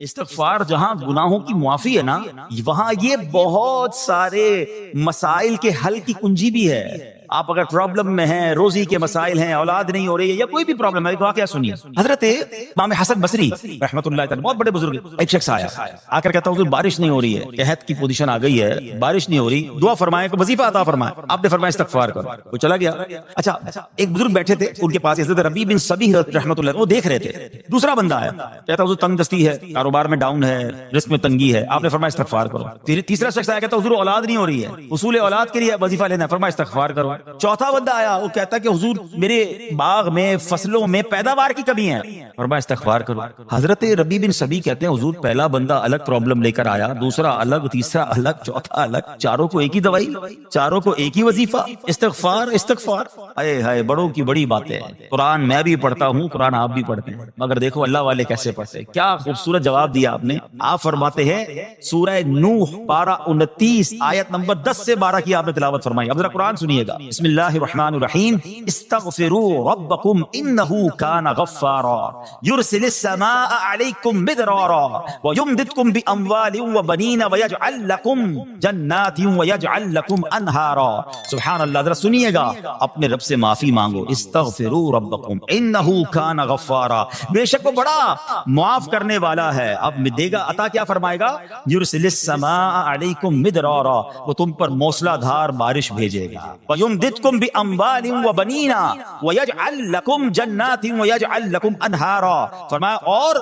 استغفار جہاں گناہوں کی معافی ہے نا، وہاں یہ بہت سارے مسائل کے حل کی کنجی بھی ہے۔ آپ اگر پرابلم میں ہیں، روزی کے مسائل ہیں، اولاد نہیں ہو رہی ہے یا کوئی بھی پرابلم ہے، ایک واقعہ سنیے۔ حضرت امام حسن بصری رحمۃ اللہ تعالی، بہت بڑے بزرگ، ایک شخص آ کر کہتا حضور بارش نہیں ہو رہی ہے، قحط کی پوزیشن آ گئی ہے، بارش نہیں ہو رہی، دعا فرمائیں، کو وظیفہ عطا فرمائیں۔ آپ نے فرمایا استغفار کرو، وہ چلا گیا۔ اچھا ایک بزرگ بیٹھے تھے ان کے پاس، حضرت ربیع بن صبیح رحمۃ اللہ، وہ دیکھ رہے تھے، دوسرا بندہ آیا، کہتا حضور تنگ دستی ہے، کاروبار میں ڈاؤن ہے، رزق میں تنگی ہے۔ آپ نے فرمایا استغفار کرو۔ پھر تیسرا شخص آیا، کہتا حضور اولاد نہیں ہو رہی ہے، حصول اولاد کے لیے وظیفہ لینا ہے، فرمایا استغفار کرو۔ چوتھا بندہ آیا، وہ کہتا کہ حضور میرے باغ میں فصلوں میں پیداوار کی کمی ہے، فرمایا استغفار کرو۔ حضرت ربیع بن صبیح کہتے ہیں حضور پہلا بندہ الگ پرابلم لے کر آیا، دوسرا الگ، تیسرا الگ، چوتھا الگ، چاروں کو ایک ہی دوائی، چاروں کو ایک ہی وظیفہ، استغفار استغفار۔ ہائے ہائے، بڑوں کی بڑی باتیں ہیں۔ قرآن میں بھی پڑھتا ہوں، قرآن آپ بھی پڑھتے ہیں، مگر دیکھو اللہ والے کیسے پڑھتے ہیں۔ کیا خوبصورت جواب دیا آپ نے۔ آپ فرماتے ہیں سورہ نوح پارہ 29 آیت نمبر 10 سے 12 کی آپ نے تلاوت فرمائی۔ اب ذرا قرآن سنیے گا۔ بسم اللہ الرحمن الرحیم، استغفروا ربکم انہ کان غفارا یرسل السماء علیکم مدرارا ویمددکم باموال وبنین ویجعل لکم جنات ویجعل لکم انہارا۔ سبحان اللہ، ذرا سنیے گا، اپنے رب سے معافی مانگو۔ استغفروا ربکم انہ کان غفارا، بے شک وہ بڑا معاف کرنے والا ہے۔ اب دے گا عطا، کیا فرمائے گا؟ یرسل السماء علیکم مدرارا، وہ تم پر موسلا دھار بارش بھیجے گا۔ ویمددکم باموال وبنین ویجعل لکم جنات ویجعل لکم انہارا، فرمایا اور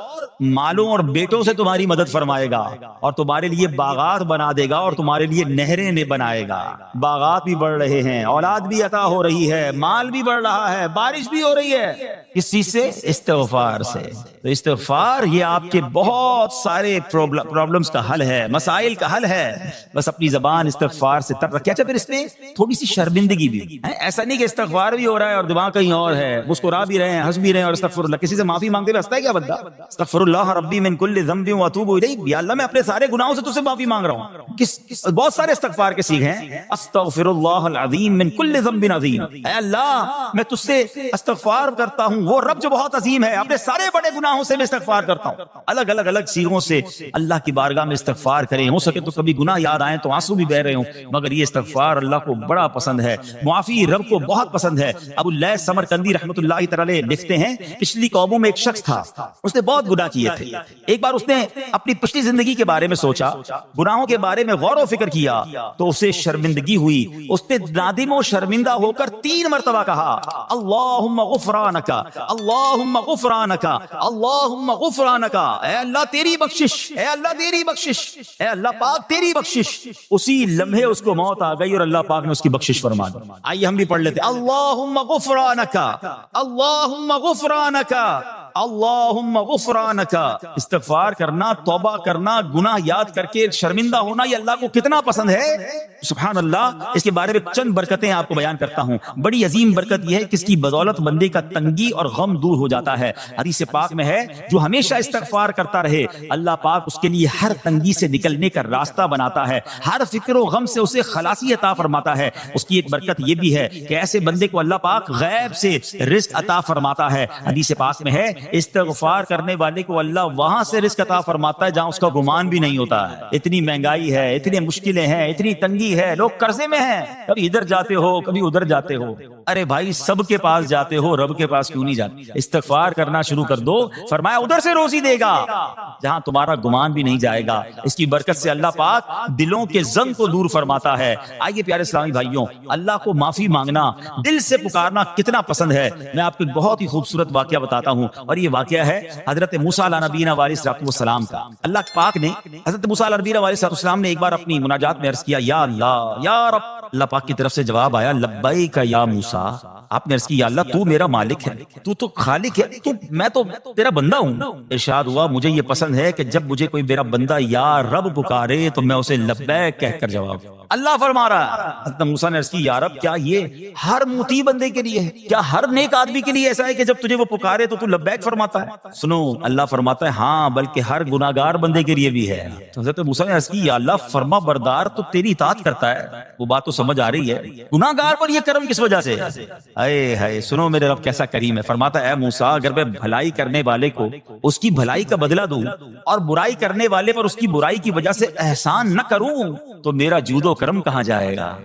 مالوں اور بیٹوں سے تمہاری مدد فرمائے گا، اور تمہارے لیے باغات بنا دے گا، اور تمہارے لیے نہریں بنائے گا۔ باغات بھی بڑھ رہے ہیں، اولاد بھی عطا ہو رہی ہے، مال بھی بڑھ رہا ہے، بارش بھی ہو رہی ہے، کس چیز سے؟ استغفار سے۔ تو استغفار یہ آپ کے بہت سارے پرابلمز کا حل ہے، مسائل کا حل ہے، بس اپنی زبان استغفار سے تر رکھے۔ اچھا پھر اس میں تھوڑی سی شرمندگی بھی ہے، ایسا نہیں کہ استغفار بھی ہو رہا ہے اور دماغ کہیں اور ہے، مسکرا بھی رہے ہیں، ہنس بھی رہے ہیں، اور استغفر اللہ، کسی سے معافی مانگتے ہوئے ہنستا ہے کیا بندہ؟ استغفر اللہ ربی من کل ذنب واتوب الیہ، یا اللہ میں اپنے سارے گناہوں سے تجھ سے معافی مانگ رہا ہوں۔ بہت سارے استغفار کے سیکھ ہیں، استغفر اللہ العظیم من کل ذنب عظیم، اے اللہ میں تجھ سے استغفار کرتا ہوں، وہ رب جو بہت عظیم ہے، اپنے سارے بڑے گناہوں سے میں استغفار کرتا ہوں۔ الگ الگ الگ سیغوں سے اللہ کی بارگاہ میں استغفار کریں، ہو سکے تو کبھی گناہ یاد آئیں تو آنسو بھی بہ رہے ہوں، مگر یہ استغفار اللہ کو بڑا پسند ہے، معافی رب کو بہت پسند ہے۔ ابو اللیث سمرقندی رحمۃ اللہ تعالی لکھتے ہیں پچھلی قوموں میں ایک شخص تھا، اس نے بہت گناہ کیے تھے۔ ایک بار اس نے اپنی پچھلی زندگی کے بارے میں سوچا، گناہوں کے بارے میں غور و فکر کیا، تو اسے شرمندگی ہوئی۔ اس نے نادم و شرمندہ ہو کر 3 مرتبہ کہا اللہم غفرانک، اللہم غفرانک، اللہم غفرانک، اے اللہ تیری بخشش، اے اللہ تیری بخشش، اے اللہ پاک تیری بخشش۔ اسی لمحے اس کو موت آ گئی اور اللہ پاک نے اس کی بخشش فرما دی۔ آئیے ہم بھی پڑھ لیتے، اللہم غفرانک، اللہم غفرانک، اللہم غفرانک۔ استغفار کرنا، توبہ کرنا، گناہ یاد کر کے شرمندہ ہونا، یہ اللہ کو کتنا پسند ہے، سبحان اللہ۔ اس کے بارے میں چند برکتیں آپ کو بیان کرتا ہوں۔ بڑی عظیم برکت یہ ہے کہ اس کی بدولت بندے کا تنگی اور غم دور ہو جاتا ہے۔ حدیث پاک میں ہے جو ہمیشہ استغفار کرتا رہے، اللہ پاک اس کے لیے ہر تنگی سے نکلنے کا راستہ بناتا ہے، ہر فکر و غم سے اسے خلاصی عطا فرماتا ہے۔ اس کی ایک برکت یہ بھی ہے کہ ایسے بندے کو اللہ پاک غیب سے رزق عطا فرماتا ہے۔ حدیث پاک میں ہے استغفار کرنے والے کو اللہ وہاں سے رزق عطا فرماتا ہے جہاں اس کا گمان بھی نہیں ہوتا ہے۔ اتنی مہنگائی ہے، اتنی مشکلیں ہیں، اتنی تنگی ہے، لوگ قرضے میں ہیں، کبھی ادھر جاتے ہو کبھی ادھر جاتے ہو، ارے بھائی سب کے پاس جاتے ہو، رب کے پاس کیوں نہیں جاتے؟ استغفار کرنا شروع کر دو، فرمایا ادھر سے روزی دے گا جہاں تمہارا گمان بھی نہیں جائے گا۔ اس کی برکت سے اللہ پاک دلوں کے زنگ کو دور فرماتا ہے۔ آئیے پیارے اسلامی بھائیوں، اللہ کو معافی مانگنا، دل سے پکارنا کتنا پسند ہے۔ میں آپ کو ایک بہت ہی خوبصورت واقعہ بتاتا ہوں، اور یہ واقعہ ہے حضرت موسیٰ علیہ نبینا علیہ السلام کا۔ اللہ پاک نے حضرت موسیٰ علیہ نبینا علیہ السلام نے ایک بار اپنی مناجات میں عرض کیا یا اللہ یا رب۔ اللہ پاک کی طرف سے جواب آیا لبیک یا موسیٰ۔ آپ نے عرض کی یا اللہ تو میرا مالک ہے، تو تو خالق ہے، میں تو تیرا بندہ ہوں۔ ارشاد ہوا مجھے یہ پسند ہے کہ جب مجھے کوئی میرا بندہ یا رب پکارے تو میں اسے لبیک کہہ کر جواب دوں۔ اللہ فرما رہا ہے، حضرت موسیٰ نے عرض کی یا رب کیا یہ ہر مطیع بندے کے لیے ہے؟ کیا ہر نیک آدمی کے لیے ایسا ہے کہ جب تجھے وہ پکارے تو لبیک فرماتا ہے؟ سنو، اللہ فرماتا ہے ہاں بلکہ ہر گناہگار بندے کے لیے بھی ہے۔ تو حضرت موسیٰ نے عرض کی یا اللہ فرما بردار تو تیری اطاعت کرتا ہے، وہ بات تو سمجھ آ رہی ہے، گناہگار پر یہ کرم کس وجہ سے؟ اے ہائے سنو میرے رب کیسا کریم ہے. فرماتا ہے اے موسیٰ اگر میں بھلائی کرنے والے کو اس کی بھلائی کا بدلہ دوں اور برائی کرنے والے پر اس کی برائی کی وجہ سے احسان نہ کروں تو میرا جود و کرم کہاں جائے گا؟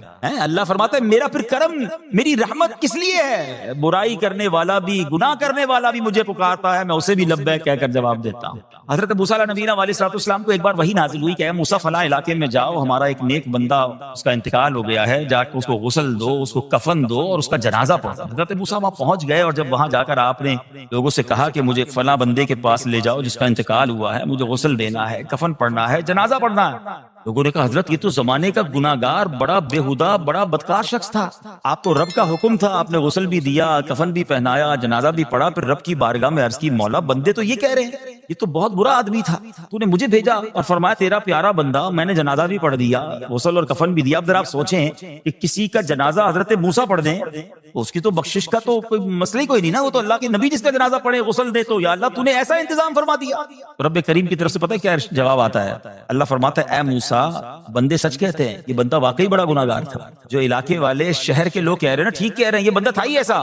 اللہ فرماتا ہے میرا پھر کرم میری رحمت کس لیے ہے؟ برائی کرنے والا بھی گناہ کرنے والا بھی مجھے پکارتا ہے، میں اسے بھی لبیک کہہ کر جواب دیتا ہوں. حضرت موسیٰ علیہ نبینا علیہ الصلوۃ والسلام کو ایک بار وحی نازل ہوئی کہ اے موسیٰ فلاں علاقے میں جاؤ، ہمارا ایک نیک بندہ اس کا انتقال ہو گیا ہے، جا کے اس کو غسل دو، اس کو کفن دو اور اس کا جنازہ پڑھو. حضرت موسیٰ وہاں پہنچ گئے اور جب وہاں جا کر آپ نے لوگوں سے کہا کہ مجھے فلاں بندے کے پاس لے جاؤ جس کا انتقال ہوا ہے، مجھے غسل دینا ہے، کفن پڑھنا ہے، جنازہ پڑھنا ہے. لوگوں نے کہا حضرت یہ تو زمانے کا گناہگار، بڑا بےہودہ، بڑا بدکار شخص تھا، آپ تو رب کا حکم تھا، آپ نے غسل بھی دیا، کفن بھی پہنایا، جنازہ بھی پڑھا، پھر رب کی بارگاہ میں عرض کی مولا بندے تو یہ کہہ رہے ہیں یہ تو بہت برا آدمی تھا، تو نے مجھے بھیجا اور فرمایا تیرا پیارا بندہ، میں نے جنازہ بھی پڑھ دیا، غسل اور کفن بھی دیا. اب ذرا آپ سوچیں کہ کسی کا جنازہ حضرت موسیٰ پڑھ دیں، اس کی تو بخشش کا تو کوئی مسئلہ ہی کوئی نہیں نا، وہ تو اللہ کے نبی جس کا جنازہ پڑھے غسل دے تو یا اللہ تو نے ایسا انتظام فرما دیا. رب کریم کی طرف سے پتہ ہے کیا جواب آتا ہے؟ اللہ فرماتا ہے اے موسیٰ بندے سچ کہتے ہیں، یہ بندہ واقعی بڑا گناہگار تھا. جو علاقے والے شہر کے لوگ کہہ رہے ہیں نا ٹھیک کہہ رہے ہیں، یہ بندہ تھا ہی ایسا.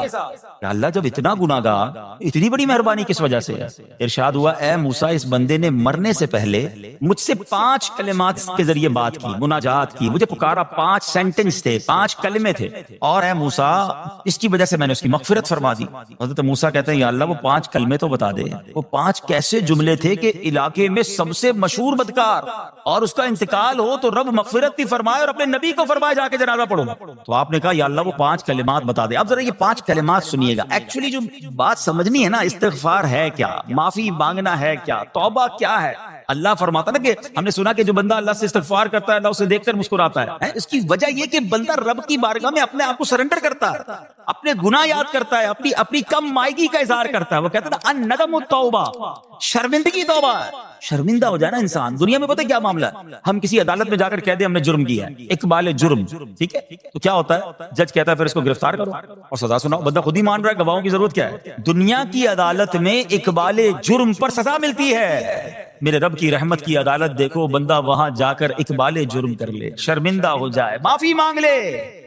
یا اللہ جب اتنا گناہگار اتنی بڑی مہربانی کس وجہ سے ہے؟ ارشاد ہوا اے موسیٰ اس بندے نے مرنے سے پہلے مجھ سے 5 کلمات کے ذریعے بات کی، مناجات کی، مجھے پکارا، 5 سینٹنس تھے، 5 کلمے تھے، اور اے موسیٰ اس کی وجہ سے میں نے اس کی مغفرت فرما دی. حضرت موسیٰ کہتے ہیں یا اللہ وہ 5 کلمے تو بتا دے، وہ 5 کیسے جملے تھے کہ علاقے میں سب سے مشہور بدکار اور اس کا انتقال ہو تو رب مغفرت بھی فرمائے اور اپنے نبی کو فرمائے جا کے جنازہ پڑھو. تو آپ نے کہا یا اللہ وہ 5 کلمات بتا دے. اب ذرا یہ 5 کلمات سنیے گا، ایکچولی جو بات سمجھنی ہے نا، استغفار ہے کیا، معافی مانگنا ہے کیا، توبہ کیا ہے. اللہ فرماتا نا کہ ہم نے سنا کہ جو بندہ اللہ سے استغفار کرتا ہے اللہ اسے دیکھ کر مسکراتا ہے. اس کی وجہ یہ کہ بندہ رب کی بارگاہ میں اپنے آپ کو سرنڈر کرتا ہے، اپنے گناہ یاد کرتا ہے، اپنی کم مائگی کا اظہار کرتا ہے. وہ کہتا ہے نا الندم التوبہ، شرمندگی توبہ ہے. شرمندہ ہو جائے نا انسان. دنیا میں پتہ کیا معاملہ ہے، ہم کسی عدالت میں جا کر کہہ دیں ہم نے جرم کیا ہے، اقبال جرم، ٹھیک ہے، تو کیا ہوتا ہے، جج کہتا ہے پھر اس کو گرفتار کرو اور سزا سناؤ. بندہ خود ہی مان رہا ہے، گواہوں کی ضرورت کیا ہے. دنیا کی عدالت میں اقبال جرم پر سزا ملتی ہے. میرے رب کی رحمت کی عدالت دیکھو، بندہ وہاں جا کر اقبال جرم کر لے، شرمندہ ہو جائے، معافی مانگ لے،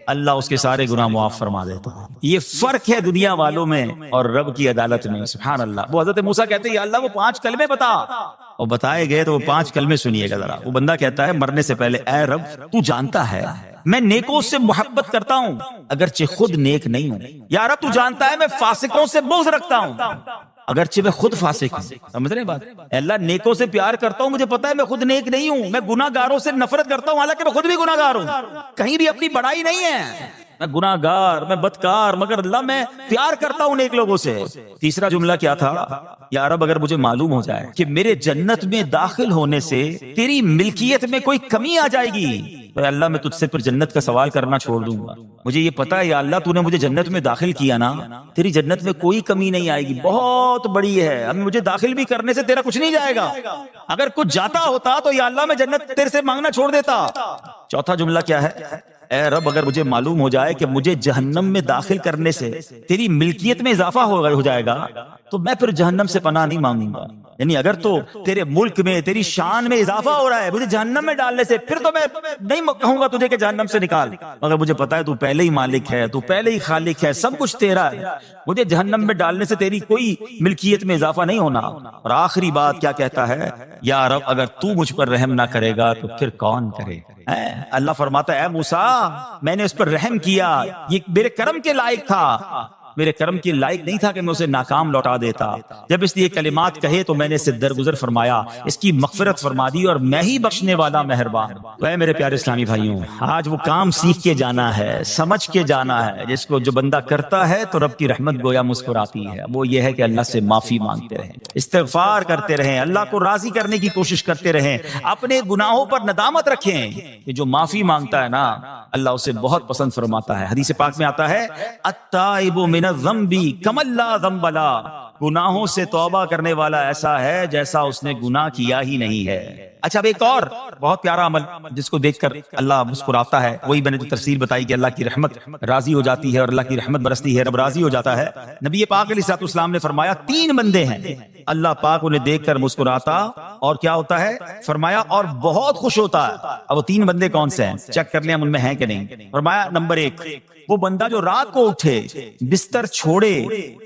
اللہ اس کے سارے گناہ معاف فرما دیتا ہے. یہ فرق ہے دنیا والوں میں اور رب کی عدالت میں. سبحان اللہ. وہ حضرت موسیٰ کہتے ہیں یا اللہ وہ 5 کلمے بتا، اور بتائے گئے تو وہ 5 کلمے سنیے گا ذرا. وہ بندہ کہتا ہے مرنے سے پہلے اے رب تو جانتا ہے میں نیکوں سے محبت کرتا ہوں اگرچہ خود نیک نہیں ہوں. یا رب تو جانتا ہے میں فاسقوں سے بغض رکھتا ہوں اگرچہ میں خود فاسق ہوں. سمجھ رہے ہیں بات؟ اللہ نیکوں سے پیار کرتا ہوں، مجھے پتا ہے میں خود نیک نہیں ہوں. میں گناہ گاروں سے نفرت کرتا ہوں حالانکہ میں خود بھی گناہ گار ہوں. کہیں بھی اپنی بڑائی نہیں ہے، میں گناہ گار، میں بدکار، مگر اللہ میں پیار کرتا ہوں نیک لوگوں سے. تیسرا جملہ کیا تھا؟ یا رب اگر مجھے معلوم ہو جائے کہ میرے جنت میں داخل ہونے سے تیری ملکیت میں کوئی کمی آ جائے گی تو اللہ میں تجھ سے پھر جنت کا سوال کرنا چھوڑ دوں گا. مجھے یہ پتا ہے یا اللہ تو نے مجھے جنت میں داخل کیا نا، تیری جنت میں کوئی کمی نہیں آئے گی، بہت بڑی ہے، اب مجھے داخل بھی کرنے سے تیرا کچھ نہیں جائے گا. اگر کچھ جاتا ہوتا تو یا اللہ میں جنت تیرے سے مانگنا چھوڑ دیتا. چوتھا جملہ کیا ہے؟ اے رب اگر مجھے معلوم ہو جائے کہ مجھے جہنم میں داخل کرنے سے تیری ملکیت میں اضافہ ہو جائے گا تو میں پھر جہنم سے پناہ نہیں مانگوں گا. یعنی اگر تو تیرے ملک میں تیری شان میں اضافہ ہو رہا ہے مجھے جہنم میں ڈالنے سے، پھر تو میں نہیں کہوں گا تجھے کہ جہنم سے نکال. مگر مجھے پتا ہے تو پہلے ہی مالک ہے، تو پہلے ہی خالق ہے، سب کچھ تیرا ہے، مجھے جہنم میں ڈالنے سے تیری کوئی ملکیت میں اضافہ نہیں ہونا. اور آخری بات کیا کہتا ہے؟ یا رب اگر تو مجھ پر رحم نہ کرے گا تو پھر کون کرے. اللہ فرماتا ہے اے موسیٰ میں نے اس پر رحم کیا، یہ میرے کرم کے لائق تھا، میرے کرم کے لائق نہیں تھا کہ میں اسے ناکام لوٹا دیتا. جب اس نے یہ کلمات کہے تو میں نے اسے درگزر فرمایا، اس کی مغفرت فرما دی اور میں ہی بخشنے والا مہربان. اے میرے پیارے اسلامی بھائیوں، آج وہ کام سیکھ کے جانا ہے، سمجھ کے جانا ہے جس کو جو بندہ کرتا ہے تو رب کی رحمت گویا مسکراتی ہے. وہ یہ ہے کہ اللہ سے معافی مانگتے رہیں، استغفار کرتے رہیں، اللہ کو راضی کرنے کی کوشش کرتے رہیں، اپنے گناہوں پر ندامت رکھیں. کہ جو معافی مانگتا ہے نا اللہ اسے بہت پسند فرماتا ہے. حدیث پاک میں آتا ہے التائب من الذنب کمن لا ذنب له، گناہوں سے توبہ کرنے والا ایسا ہے جیسا اس نے گناہ کیا ہی نہیں ہے۔ اچھا اب ایک اور بہت پیارا عمل جس کو دیکھ کر اللہ مسکراتا ہے، وہی میں نے جو تفسیر بتائی کہ اللہ کی رحمت راضی ہو جاتی ہے اور اللہ کی رحمت برستی ہے، رب راضی ہو جاتا ہے۔ نبی پاک علیہ الصلوۃ والسلام نے فرمایا 3 بندے ہیں اللہ پاک انہیں دیکھ کر مسکراتا اور کیا ہوتا ہے، فرمایا اور بہت خوش ہوتا ہے۔ اب وہ 3 بندے کون سے ہیں چیک کر لیں ہم ان میں ہیں کہ نہیں۔ فرمایا نمبر 1 وہ بندہ جو رات کو اٹھے، بستر چھوڑے،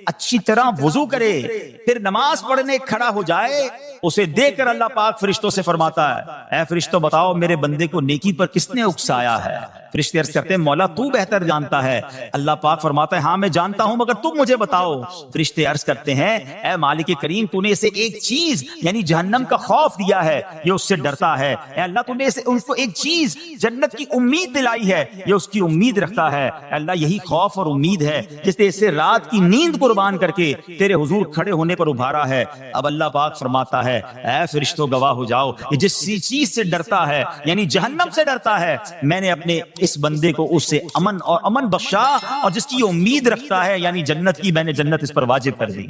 اچھی طرح وضو کرے، پھر نماز پڑھنے کھڑا ہو جائے، اسے دیکھ کر اللہ پاک فرشتوں سے فرماتا ہے اے فرشتوں بتاؤ میرے بندے کو نیکی پر کس نے اکسایا ہے؟ فرشتے عرض کرتے ہیں مولا تو بہتر جانتا ہے۔ اللہ پاک فرماتا ہے ہاں میں جانتا ہوں مگر تم مجھے بتاؤ۔ فرشتے عرض کرتے ہیں اے مالک کریم تو نے اسے ایک چیز یعنی جہنم کا خوف دیا ہے، یہ اس سے ڈرتا ہے۔ اے اللہ تو نے ان کو ایک چیز جنت کی امید دلائی ہے، یہ اس کی امید رکھتا ہے۔ اے اللہ یہی خوف اور امید ہے جس نے اسے رات کی نیند قربان کر کے تیرے حضور کھڑے ہونے پر ابھارا ہے۔ اب اللہ پاک فرماتا ہے اے فرشتوں گواہ ہو جاؤ یہ جس چیز سے ڈرتا ہے یعنی جہنم سے ڈرتا ہے، میں نے اپنے اس بندے کو اس سے امن بخشا، اور جس کی امید رکھتا ہے یعنی جنت کی، میں نے جنت اس پر واجب کر دی۔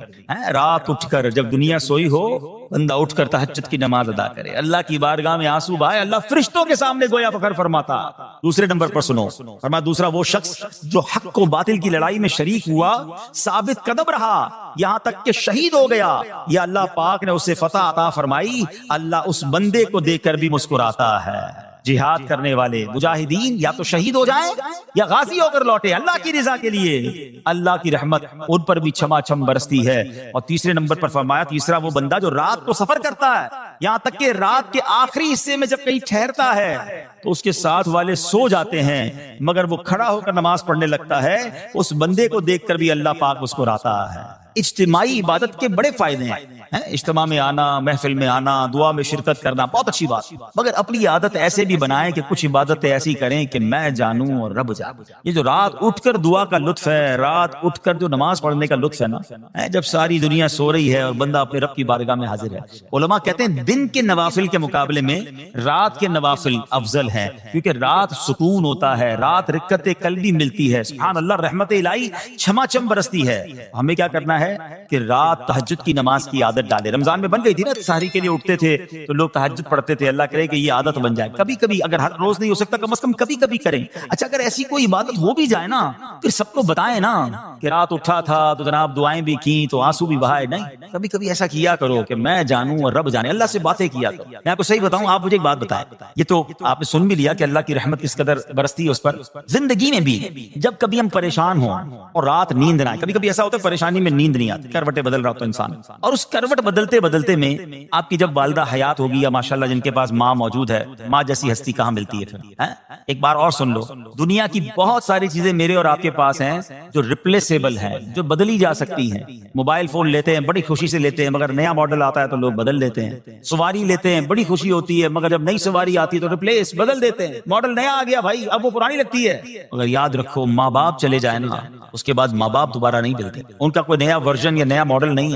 رات اٹھ کر جب دنیا سوئی ہو بندہ اٹھ کر تہجد کی نماز ادا کرے، اللہ کی بارگاہ میں آنسو بہائے، اللہ فرشتوں کے سامنے گویا فخر فرماتا۔ دوسرے نمبر پر سنو، فرمایا دوسرا وہ شخص جو حق و باطل کی لڑائی میں شریک ہوا، ثابت قدم رہا یہاں تک کہ شہید ہو گیا، یا اللہ پاک نے اسے فتح عطا فرمائی، اللہ اس بندے کو دیکھ کر بھی مسکراتا ہے۔ جہاد کرنے والے مجاہدین یا تو شہید ہو جائیں یا غازی ہو کر لوٹے اللہ کی رضا کے لیے، اللہ کی رحمت ان پر بھی چھما چھم برستی ہے۔ اور تیسرے نمبر پر فرمایا تیسرا وہ بندہ جو رات کو سفر کرتا ہے، یہاں تک کہ رات کے آخری حصے میں جب کہیں ٹھہرتا ہے تو اس کے ساتھ والے سو جاتے ہیں مگر وہ کھڑا ہو کر نماز پڑھنے لگتا ہے، اس بندے کو دیکھ کر بھی اللہ پاک مسکراتا ہے۔ اجتماعی عبادت کے بڑے فائدے ہیں، اجتماع میں آنا، محفل میں آنا، دعا میں شرکت کرنا بہت اچھی بات، مگر اپنی عادت ایسے بھی بنائیں کہ کچھ عبادتیں ایسی کریں کہ میں جانوں اور رب جانے۔ یہ جو رات اٹھ کر دعا کا لطف ہے، رات اٹھ کر جو نماز پڑھنے کا لطف ہے نا، جب ساری دنیا سو رہی ہے اور بندہ اپنے رب کی بارگاہ میں حاضر ہے۔ علماء کہتے ہیں دن کے نوافل کے مقابلے میں رات کے نوافل افضل ہیں، کیونکہ رات سکون ہوتا ہے، رات رکعت قلبی ملتی ہے، سبحان اللہ رحمت الہی چھما چھم برستی ہے۔ ہمیں کیا کرنا ہے کہ رات تہجد کی نماز کی عادت ڈالے۔ رمضان میں بن گئی تھی نا، سحری کے لیے اٹھتے تھے تو لوگ تہجد پڑھتے تھے، اللہ کرے کہ یہ عادت بن جائے، کبھی کبھی اگر ہر روز نہیں ہو سکتا کم از کم کبھی کبھی کریں۔ اچھا اگر ایسی کوئی عبادت ہو بھی جائے نا پھر سب کو بتائیں نا کہ رات اٹھا تھا تو جناب دعائیں بھی کی تو آنسو بھی بہائے، نہیں کبھی کبھی ایسا کیا کرو کہ میں جانوں اور رب جانے، اللہ سے باتیں کیا کرو۔ میں آپ کو صحیح بتاؤں، آپ مجھے ایک بات بتائیں، یہ تو آپ نے سن بھی لیا کہ اللہ کی رحمت کس قدر برستی ہے اس پر۔ زندگی میں بھی جب کبھی ہم پریشان ہوں اور رات نیند نہ آئے، کبھی کبھی ایسا ہوتا ہے پریشانی میں نیند نہیں آتی، کروٹیں بدل رہا ہوتا ہے انسان، اور اس کروٹ بدلتے بدلتے میں آپ کی جب والدہ حیات ہوگی یا ماشاءاللہ جن کے پاس ماں موجود ہے، ماں جیسی ہستی کہاں ملتی ہے پھر؟ ایک بار اور سن لو، دنیا کی بہت ساری چیزیں میرے اور آپ کے پاس ہیں جو ریپلیسیبل ہیں، جو بدلی جا سکتی ہیں۔ موبائل فون لیتے ہیں بڑی خوشی سے لیتے ہیں مگر نیا ماڈل آتا ہے تو لوگ بدل دیتے ہیں۔ سواری لیتے ہیں بڑی خوشی ہوتی ہے مگر جب نئی سواری آتی ہے تو ریپلیس بدل دیتے ہیں، ماڈل نیا آ گیا بھائی اب وہ پرانی لگتی ہے۔ مگر یاد رکھو ماں باپ چلے جائیں نا اس کے بعد ماں باپ دوبارہ نہیں ملتے، ان کا کوئی نیا ورژن یا نیا ماڈل نہیں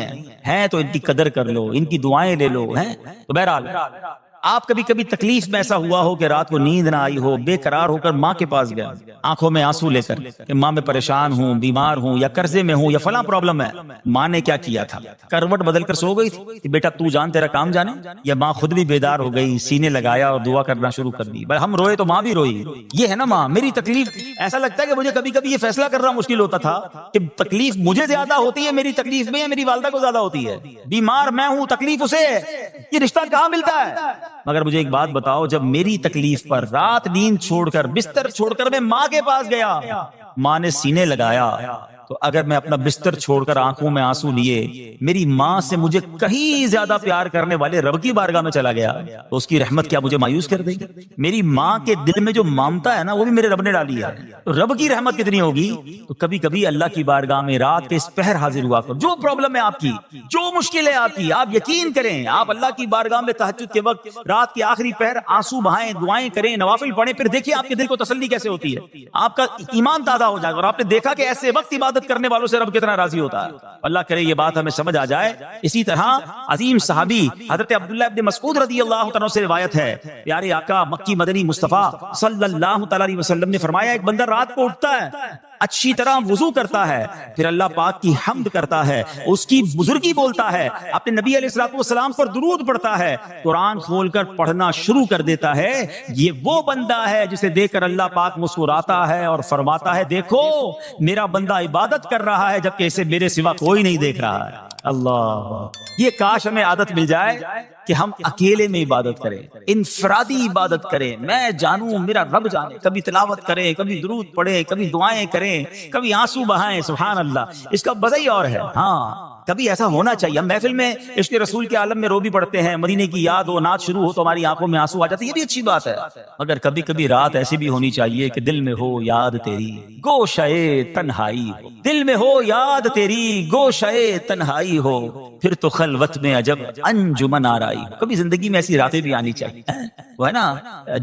ہے تو ان کی قدر کر لو، ان کی دعائیں لے لو۔ تو بہرحال آپ کبھی کبھی تکلیف میں ایسا ہوا ہو کہ رات کو نیند نہ آئی ہو، بے قرار ہو کر ماں کے پاس گیا آنکھوں میں آنسو لے کر کہ ماں میں پریشان ہوں، بیمار ہوں یا قرضے میں ہوں یا فلاں پرابلم ہے، ماں نے کیا کیا تھا؟ کروٹ بدل کر سو گئی تھی کہ بیٹا تو جان تیرا کام جانے، یا ماں خود بھی بیدار ہو گئی، سینے لگایا اور دعا کرنا شروع کر دی؟ ہم روئے تو ماں بھی روئی، یہ ہے نا ماں۔ میری تکلیف ایسا لگتا ہے کہ مجھے کبھی کبھی یہ فیصلہ کرنا مشکل ہوتا تھا کہ تکلیف مجھے زیادہ ہوتی ہے میری تکلیف میں یا میری والدہ کو زیادہ ہوتی ہے؟ بیمار میں ہوں تکلیف اسے ہے، یہ رشتہ کہاں ملتا ہے؟ مگر مجھے ایک بات بتاؤ، جب میری تکلیف پر رات نیند چھوڑ کر بستر چھوڑ کر میں ماں کے پاس گیا، ماں نے سینے لگایا، تو اگر میں اپنا بستر چھوڑ کر آنکھوں میں آنسو لیے میری ماں سے مجھے کہیں زیادہ پیار کرنے والے رب کی بارگاہ میں چلا گیا تو اس کی رحمت کیا مجھے مایوس کر دے گی؟ میری ماں کے دل میں جو ممتا ہے نا وہ بھی میرے رب نے ڈالی ہے، تو رب کی رحمت کتنی ہوگی؟ تو کبھی کبھی اللہ کی بارگاہ میں رات کے اس پہر حاضر ہوا کرو، جو پرابلم ہے آپ کی، جو مشکل ہے آپ کی، آپ یقین کریں آپ اللہ کی بارگاہ میں تہجد کے وقت رات کے آخری پہر آنسو بہائیں، دعائیں کریں، نوافل پڑھیں، پھر دیکھیے آپ کے دل کو تسلی کیسے ہوتی ہے، آپ کا ایمان تازہ ہو جائے گا، اور آپ نے دیکھا کہ ایسے وقت عبادت کرنے والوں سے رب کتنا راضی ہوتا ہے۔ اللہ کرے یہ بات ہمیں سمجھ آ جائے۔ اسی طرح عظیم صحابی حضرت عبداللہ ابن مسعود رضی اللہ تعالیٰ سے روایت ہے، پیارے آقا مکی مدنی مصطفیٰ صلی اللہ تعالیٰ علیہ وسلم نے فرمایا ایک بندہ رات کو اٹھتا ہے اچھی طرح وضو کرتا ہے، پھر اللہ پاک کی حمد کرتا ہے، اس کی بزرگی بولتا ہے، اپنے نبی علیہ الصلوۃ والسلام پر درود پڑھتا ہے، قرآن کھول کر پڑھنا شروع کر دیتا ہے، یہ وہ بندہ ہے جسے دیکھ کر اللہ پاک مسکراتا ہے اور فرماتا ہے دیکھو میرا بندہ عبادت کر رہا ہے جبکہ اسے میرے سوا کوئی نہیں دیکھ رہا ہے۔ اللہ، یہ کاش ہمیں عادت مل جائے کہ ہم اکیلے میں عبادت کریں، انفرادی عبادت کریں، میں جانوں میرا رب جانے، کبھی تلاوت کریں، کبھی درود پڑھیں، کبھی دعائیں کریں، کبھی آنسو بہائیں، سبحان اللہ، اس کا مزہ ہی اور ہے۔ ہاں کبھی ایسا ہونا چاہیے، ہم محفل میں عشق رسول کے عالم میں رو بھی پڑھتے ہیں، مدینے کی یاد ہو، نعت شروع ہو تو ہماری آنکھوں میں آنسو آ جاتے ہیں، یہ بھی اچھی بات ہے، مگر کبھی کبھی رات ایسی بھی ہونی چاہیے کہ دل میں ہو یاد تیری گوشئے تنہائی ہو، دل میں ہو یاد تیری گوشئے تنہائی ہو، پھر تو خلوت میں عجب انجمن آرائی ہو۔ کبھی زندگی میں ایسی راتیں بھی آنی چاہیے، وہ ہے نا،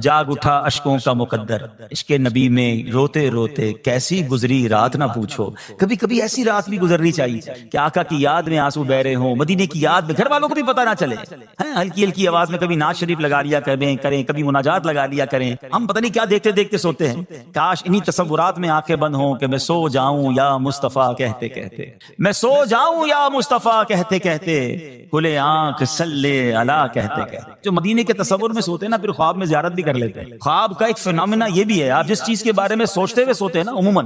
جاگ اٹھا اشکوں کا مقدر، عشق نبی میں روتے روتے کیسی گزری رات نہ پوچھو۔ کبھی کبھی ایسی رات بھی گزرنی چاہیے کہ آقا کی یاد میں آنسو بہ رہے ہوں، مدینے کی یاد میں، گھر والوں کو بھی پتہ نہ چلے، ہلکی ہلکی آواز میں کبھی نعت شریف لگا لیا کریں، کبھی مناجات لگا لیا کریں، ہم پتہ نہیں کیا دیکھتے دیکھتے سوتے ہیں۔ کاش انہی تصورات میں آنکھیں بند ہوں کہ میں سو جاؤں یا مصطفیٰ کہتے کہتے، میں سو جاؤں یا مصطفیٰ کہتے کہتے، کھلے آنکھ صلی علی کہتے کہتے۔ جو مدینے کے تصور میں سوتے ہیں نا، پھر خواب میں زیارت بھی کر لیتے ہیں۔ خواب کا ایک فینومینا یہ بھی ہے، آپ جس چیز کے بارے میں سوچتے ہوئے سوتے ہیں نا، عموماً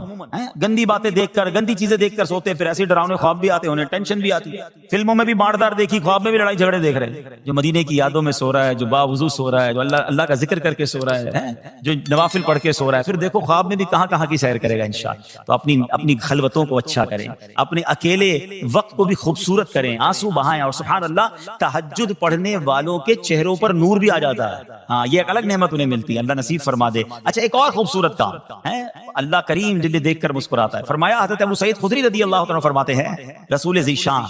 گندی باتیں دیکھ کر، گندی چیزیں دیکھ کر سوتے ہیں، پھر ایسے ڈراؤنے خواب بھی آتے ہیں، انہیں ٹینشن بھی آتی ہے۔ فلموں میں بھی ماردار دیکھی، خواب میں بھی لڑائی جھگڑے دیکھ رہے ہیں۔ جو مدینے کی یادوں میں سو رہا ہے، جو باوضو سو رہا ہے، جو اللہ کا ذکر کر کے سو رہا ہے، جو نوافل پڑھ کے سو رہا ہے، پھر دیکھو خواب میں بھی کہاں کہاں کی سیر کرے گا انشاءاللہ۔ تو اپنی خلوتوں کو اچھا کریں، اپنے اکیلے وقت کو بھی خوبصورت کریں، آنسو بہائیں، اور سبحان اللہ تہجد پڑھنے والوں کے چہروں پر نور بھی آ جاتا ہے۔ ہاں یہ ایک الگ نعمت انہیں ملتی ہے، اللہ نصیب فرما دے۔ اچھا ایک اور خوبصورت کام ہے، اللہ کریم جنہیں دیکھ کر مسکراتا ہے۔ فرمایا حضرت ابو سعید خدری رضی اللہ عنہ فرماتے ہیں، رسول ذی شان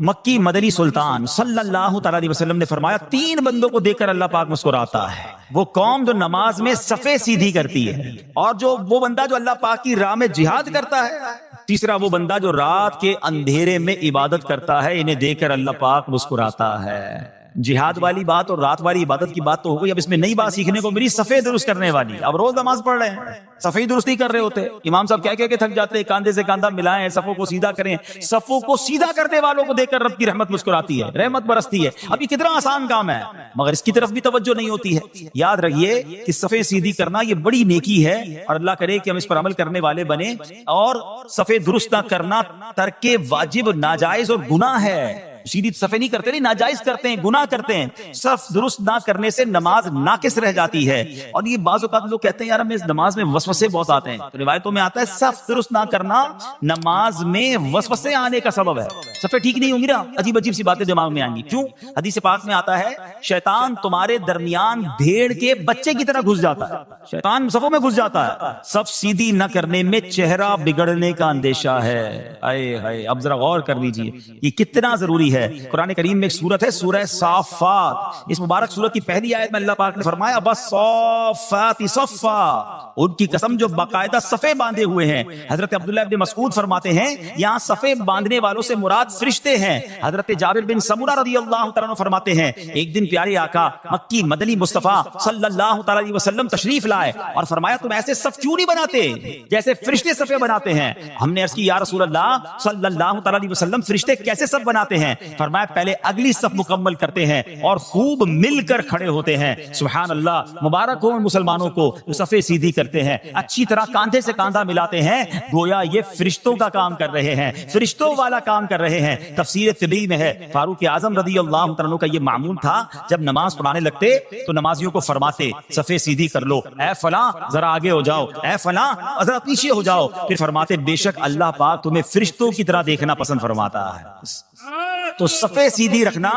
مکی مدنی سلطان صلی اللہ تعالی علیہ وسلم نے فرمایا 3 بندوں کو دیکھ کر اللہ پاک مسکراتا ہے، وہ قوم جو نماز میں صفیں سیدھی کرتی ہے، اور وہ بندہ جو اللہ پاک کی راہ میں جہاد کرتا ہے، تیسرا وہ بندہ جو رات کے اندھیرے میں عبادت کرتا ہے، انہیں دیکھ کر اللہ پاک مسکراتا ہے۔ جہاد والی بات اور رات والی عبادت کی بات تو ہو گئی، اب اس میں نئی بات سیکھنے کو میری صفیں درست کرنے والی۔ اب روز نماز پڑھ رہے ہیں، صفیں درست نہیں کر رہے ہوتے، امام صاحب کہہ کے تھک جاتے ہیں، کاندھے سے کاندھا ملائیں، صفوں کو سیدھا کریں۔ صفوں کو سیدھا کرنے والوں کو دیکھ کر رب کی رحمت مسکراتی ہے، رحمت برستی ہے۔ اب یہ کتنا آسان کام ہے، مگر اس کی طرف بھی توجہ نہیں ہوتی ہے۔ یاد رکھیے کہ صفیں سیدھی کرنا یہ بڑی نیکی ہے، اور اللہ کرے کہ ہم اس پر عمل کرنے والے بنے۔ اور صفیں درست نہ کرنا ترک واجب، ناجائز اور گناہ ہے۔ سیدھی صفیں نہیں کرتے، نہیں ناجائز کرتے ہیں، گناہ کرتے ہیں۔ صف درست نہ کرنے سے نماز ناقص رہ جاتی ہے۔ اور یہ بعض اوقات لوگ کہتے ہیں یار ہمیں نماز میں وسوسے بہت آتے ہیں، تو روایتوں میں آتا ہے صف درست نہ کرنا نماز میں وسوسے آنے کا سبب ہے۔ صفیں ٹھیک نہیں ہوں گی نا، عجیب عجیب سی باتیں دماغ میں آئیں گی۔ کیوں؟ حدیث پاک میں آتا ہے شیطان تمہارے درمیان بھیڑ کے بچے کی طرح گھس جاتا ہے، شیطان صفوں میں گھس جاتا ہے۔ صف سیدھی نہ کرنے میں چہرہ بگڑنے کا اندیشہ ہے۔ اے ہائے، اب ذرا غور کر لیجیے یہ کتنا ضروری ہے۔ قرآن کریم میں ایک سورت ہے سورہ صافات، اس مبارک سورت کی پہلی آیت میں اللہ پاک نے فرمایا بَالصَّافَّاتِ صَفًّا، ان کی قسم جو باقاعدہ صفیں باندھے ہوئے ہیں۔ حضرت عبداللہ بن مسعود فرماتے ہیں یہاں صفیں باندھنے والوں سے مراد فرشتے ہیں۔ حضرت جابر بن سمرہ رضی اللہ تعالیٰ عنہ فرماتے ہیں ایک دن پیارے آقا مکی مدنی مصطفیٰ صلی اللہ تعالیٰ علیہ وسلم تشریف لائے اور فرمایا تم ایسے صف کیوں نہیں بناتے جیسے فرشتے صفیں بناتے ہیں؟ ہم نے عرض کی یا رسول اللہ صلی اللہ تعالیٰ علیہ وسلم فرشتے کیسے صف بناتے ہیں؟ فرمایا پہلے اگلی صف مکمل کرتے ہیں اور خوب مل کر کھڑے ہوتے ہیں۔ سبحان اللہ، مبارک ہو مسلمانوں کو جو صفیں سیدھی کرتے ہیں، اچھی طرح کاندھے سے کاندھا ملاتے ہیں، گویا یہ فرشتوں کا کام کر رہے ہیں، فرشتوں والا کام کر رہے ہیں۔ تفسیر طبی میں ہے فاروق اعظم رضی اللہ عنہ کا یہ معمول تھا، جب نماز پڑھانے لگتے تو نمازیوں کو فرماتے صفیں سیدھی کر لو، اے فلاں ذرا آگے ہو جاؤ، اے فلاں ذرا پیچھے ہو جاؤ، پھر فرماتے بے شک اللہ پاک تمہیں فرشتوں کی طرح دیکھنا پسند فرماتا ہے۔ تو صفیں سیدھی رکھنا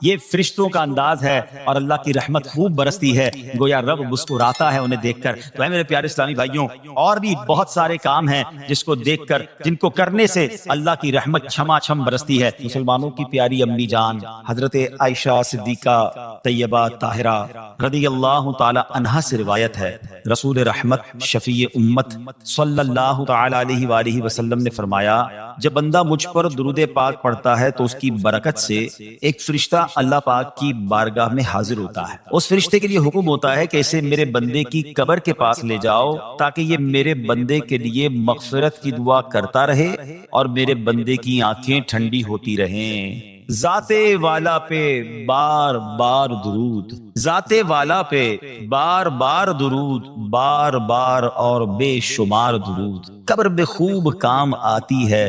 یہ فرشتوں کا انداز ہے، اور اللہ کی رحمت خوب برستی ہے، گویا رب مسکراتا ہے انہیں دیکھ کر۔ تو اے میرے پیارے اسلامی بھائیوں، اور بھی بہت سارے کام ہیں جس کو دیکھ کر، جن کو کرنے سے اللہ کی رحمت چھما چھم برستی ہے۔ مسلمانوں کی پیاری امی جان حضرت عائشہ صدیقہ طیبہ طاہرہ رضی اللہ تعالی عنہا سے روایت ہے، رسول رحمت شفیع امت صلی اللہ تعالی علیہ وآلہ وسلم نے فرمایا جب بندہ مجھ پر درود پاک پڑھتا ہے تو اس کی برکت سے ایک فرشتہ اللہ پاک کی بارگاہ میں حاضر ہوتا ہے، اس فرشتے کے لیے حکم ہوتا ہے کہ اسے میرے بندے کی قبر کے پاس لے جاؤ تاکہ یہ میرے بندے کے لیے مغفرت کی دعا کرتا رہے اور میرے بندے کی آنکھیں ٹھنڈی ہوتی رہیں۔ ذات والا پہ بار بار درود، ذات والا پہ بار بار درود، بار بار اور بے شمار درود، قبر میں خوب کام آتی ہے،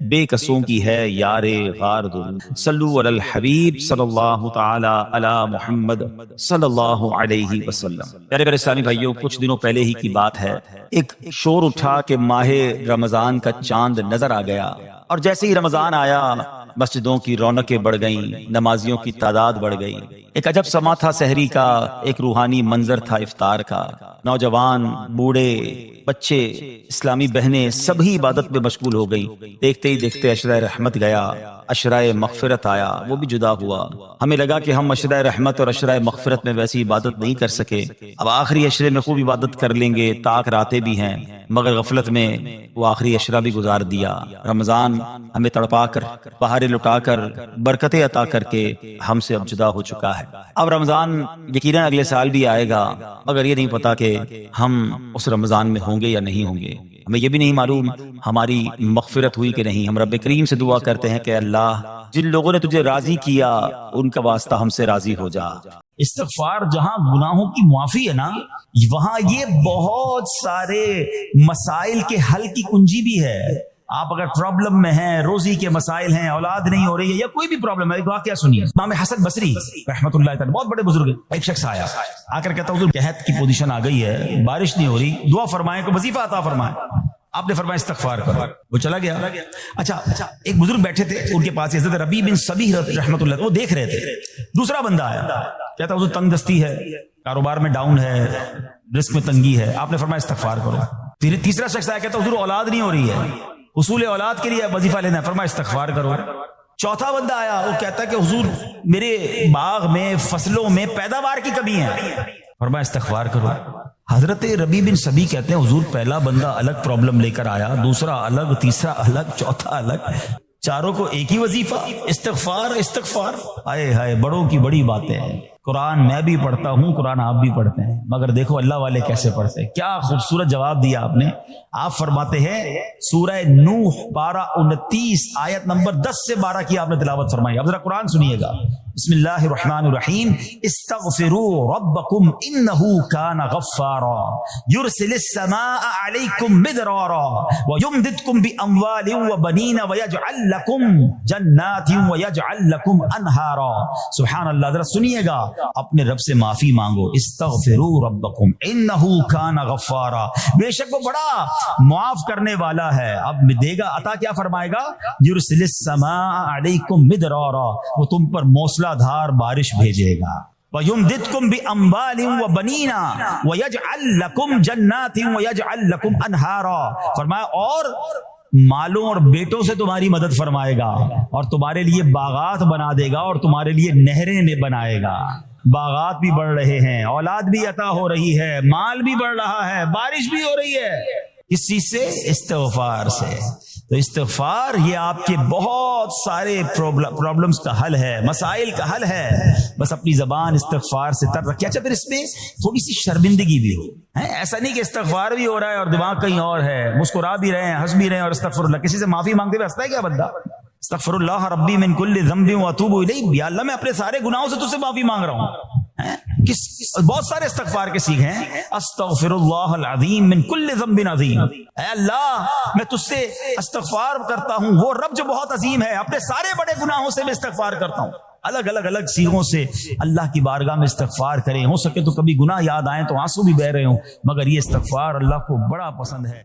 بے کسوں کی ہے یار غار درود۔ صلو علی الحبیب صلی اللہ تعالی علی محمد صلی اللہ علیہ وسلم۔ پیارے اسلامی بھائیوں، کچھ دنوں پہلے ہی کی بات ہے، ایک شور اٹھا کہ ماہ رمضان کا چاند نظر آ گیا، اور جیسے ہی رمضان آیا مسجدوں کی رونقیں بڑھ گئیں، نمازیوں کی تعداد بڑھ گئی۔ ایک عجب سما تھا سحری کا، ایک روحانی منظر تھا افطار کا، نوجوان، بوڑھے، بچے، اسلامی بہنیں سبھی عبادت میں مشغول ہو گئی۔ دیکھتے ہی دیکھتے عشرہ رحمت گیا، عشرہ مغفرت آیا، وہ بھی جدا ہوا۔ ہمیں لگا کہ ہم عشرہ رحمت اور عشرہ مغفرت میں ویسی عبادت نہیں کر سکے، اب آخری عشرے میں خوب عبادت کر لیں گے، تاک راتیں بھی ہیں، مگر غفلت میں وہ آخری عشرہ بھی گزار دیا۔ رمضان ہمیں تڑپا کر، بہاریں لٹا کر، برکتیں عطا کر کے ہم سے اب جدا ہو چکا ہے۔ اب رمضان یقیناً اگلے سال بھی آئے گا، مگر یہ نہیں پتا کہ ہم اس رمضان میں ہوں گے یا نہیں ہوں گے۔ ہمیں یہ بھی نہیں معلوم ہماری مغفرت ہوئی کہ نہیں۔ ہم رب کریم سے دعا کرتے ہیں کہ اللہ، جن لوگوں نے تجھے راضی کیا ان کا واسطہ ہم سے راضی ہو جا۔ استغفار جہاں گناہوں کی معافی ہے نا، وہاں یہ بہت سارے مسائل کے حل کی کنجی بھی ہے۔ آپ اگر پرابلم میں ہیں، روزی کے مسائل ہیں، اولاد نہیں ہو رہی ہے، یا کوئی بھی پرابلم ہے، ایک واقعہ سنیے۔ امام حسن بصری رحمۃ اللہ تعالی، بہت بڑے بزرگ، ایک شخص آیا آ کر کہتا حضور قحط کی پوزیشن آ گئی ہے، بارش نہیں ہو رہی، دعا فرمائیں، کو وظیفہ عطا فرمائیں۔ آپ نے فرمایا استغفار کرو، وہ چلا گیا۔ اچھا، ایک بزرگ بیٹھے تھے ان کے پاس، حضرت ربیع بن صبیح رحمۃ اللہ، وہ دیکھ رہے تھے۔ دوسرا بندہ آیا، کہتا حضور تنگ دستی ہے، کاروبار میں ڈاؤن ہے، رزق میں تنگی ہے۔ آپ نے فرمایا استغفار کرو۔ پھر تیسرا شخص آیا، کہتا حضور اولاد نہیں ہو رہی ہے، حصول اولاد کے لیے وظیفہ لینا ہے، فرمایا استغفار کرو۔ چوتھا بندہ آیا، وہ کہتا ہے کہ حضور میرے باغ میں، فصلوں میں پیداوار کی کمی ہے، فرمایا استغفار کرو۔ حضرت ربیع بن صبیح کہتے ہیں حضور پہلا بندہ الگ پرابلم لے کر آیا، دوسرا الگ، تیسرا الگ، چوتھا الگ، چاروں کو ایک ہی وظیفہ، استغفار استغفار۔ آئے ہائے، بڑوں کی بڑی باتیں ہیں۔ قرآن میں بھی پڑھتا ہوں، قرآن آپ بھی پڑھتے ہیں، مگر دیکھو اللہ والے کیسے پڑھتے ہیں۔ کیا خوبصورت جواب دیا آپ نے۔ آپ فرماتے ہیں سورہ نوح پارہ 29 آیت نمبر 10 سے 12 کی آپ نے تلاوت فرمائی۔ اب ذرا قرآن سنیے گا۔ بسم اللہ الرحمن الرحیم، استغفروا ربکم انہ کان غفارا یرسل السماء علیکم مدرارا ویمددکم باموال وبنین ویجعل لکم جنات ویجعل لکم انہارا۔ سبحان اللہ، ذرا سنیے گا، اپنے رب سے معافی مانگو۔ استغفروا ربکم انہ کان غفارا، بے شک وہ بڑا معاف کرنے والا ہے۔ اب دے گا عطا، کیا فرمائے گا؟ یرسل السماء علیکم مدرارا، وہ تم پر موسلا دھار بارش بھیجے گا۔ وَيُمْدِدْكُمْ بِأَمْوَالٍ وَبَنِينَ وَيَجْعَلْ لَكُمْ جَنَّاتٍ وَيَجْعَلْ لَكُمْ أَنْهَارًا، فرمایا اور مالوں اور بیٹوں سے تمہاری مدد فرمائے گا، اور تمہارے لیے باغات بنا دے گا، اور تمہارے لیے نہریں بنائے گا۔ باغات بھی بڑھ رہے ہیں، اولاد بھی عطا ہو رہی ہے، مال بھی بڑھ رہا ہے، بارش بھی ہو رہی ہے۔ کس چیز سے؟ استغفار سے۔ تو استغفار یہ آپ کے بہت سارے پرابلمز کا حل ہے، مسائل کا حل ہے، بس اپنی زبان استغفار سے تر رکھیے۔ اچھا، پھر اس میں تھوڑی سی شرمندگی بھی ہو، ایسا نہیں کہ استغفار بھی ہو رہا ہے اور دماغ کہیں اور ہے، مسکرا بھی رہے ہیں، ہنس بھی رہے ہیں، اور استغفر اللہ، کسی سے معافی مانگتے ہوئے ہنستا ہے کیا بندہ؟ استغفر اللہ ربی من کل ذنب واتوب الیہ، یا اللہ میں اپنے سارے گناہوں سے تجھ سے معافی مانگ رہا ہوں۔ بہت سارے استغفار کے سیکھ ہیں، استغفر اللہ العظیم من کل ذنب عظیم، اے اللہ میں تجھ سے استغفار کرتا ہوں، وہ رب جو بہت عظیم ہے، اپنے سارے بڑے گناہوں سے میں استغفار کرتا ہوں۔ الگ الگ سیغوں سے اللہ کی بارگاہ میں استغفار کریں، ہو سکے تو کبھی گناہ یاد آئیں تو آنسو بھی بہ رہے ہوں، مگر یہ استغفار اللہ کو بڑا پسند ہے۔